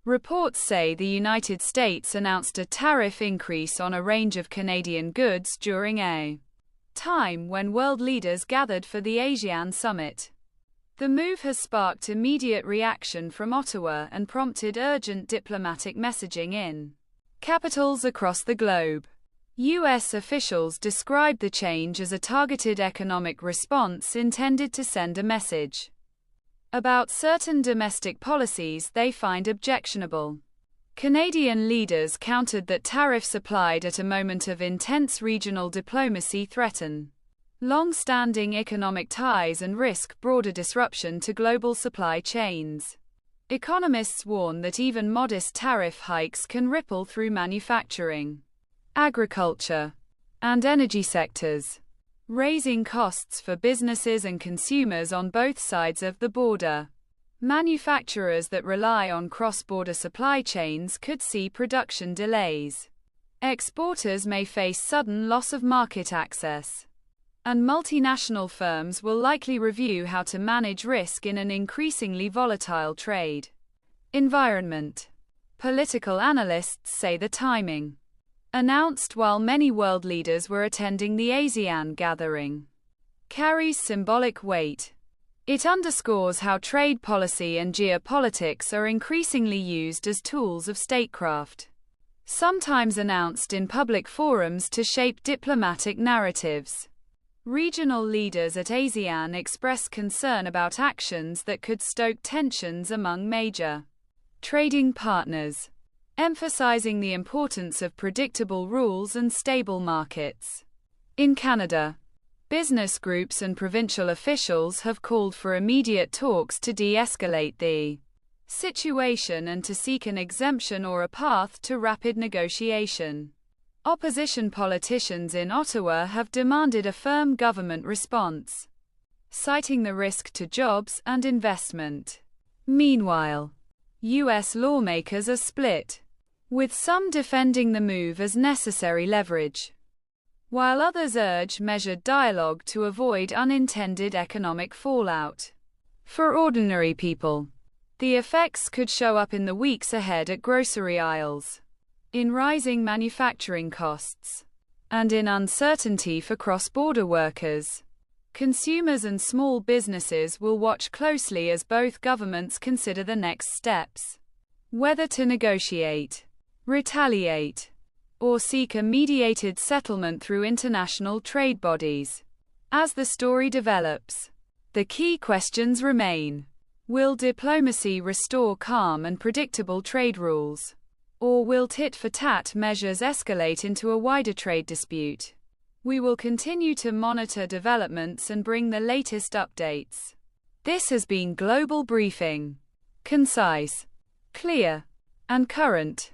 Reports say the United States announced a tariff increase on a range of Canadian goods during a time when world leaders gathered for the ASEAN summit. The move has sparked immediate reaction from Ottawa and prompted urgent diplomatic messaging in capitals across the globe. U.S. officials described the change as a targeted economic response intended to send a message about certain domestic policies they find objectionable. Canadian leaders countered that tariffs applied at a moment of intense regional diplomacy threaten long-standing economic ties and risk broader disruption to global supply chains. Economists warn that even modest tariff hikes can ripple through manufacturing, agriculture, and energy sectors, raising costs for businesses and consumers on both sides of the border. Manufacturers that rely on cross-border supply chains could see production delays. Exporters may face sudden loss of market access. And multinational firms will likely review how to manage risk in an increasingly volatile trade environment. Political analysts say the timing, announced while many world leaders were attending the ASEAN gathering, carries symbolic weight. It underscores how trade policy and geopolitics are increasingly used as tools of statecraft, sometimes announced in public forums to shape diplomatic narratives. Regional leaders at ASEAN expressed concern about actions that could stoke tensions among major trading partners, emphasizing the importance of predictable rules and stable markets. In Canada, business groups and provincial officials have called for immediate talks to de-escalate the situation and to seek an exemption or a path to rapid negotiation. Opposition politicians in Ottawa have demanded a firm government response, citing the risk to jobs and investment. Meanwhile, U.S. lawmakers are split, with some defending the move as necessary leverage, while others urge measured dialogue to avoid unintended economic fallout. For ordinary people, the effects could show up in the weeks ahead at grocery aisles, in rising manufacturing costs, and in uncertainty for cross-border workers. Consumers and small businesses will watch closely as both governments consider the next steps, whether to negotiate, retaliate, or seek a mediated settlement through international trade bodies. As the story develops, the key questions remain. Will diplomacy restore calm and predictable trade rules? Or will tit-for-tat measures escalate into a wider trade dispute? We will continue to monitor developments and bring the latest updates. This has been Global Briefing. Concise, clear, and current.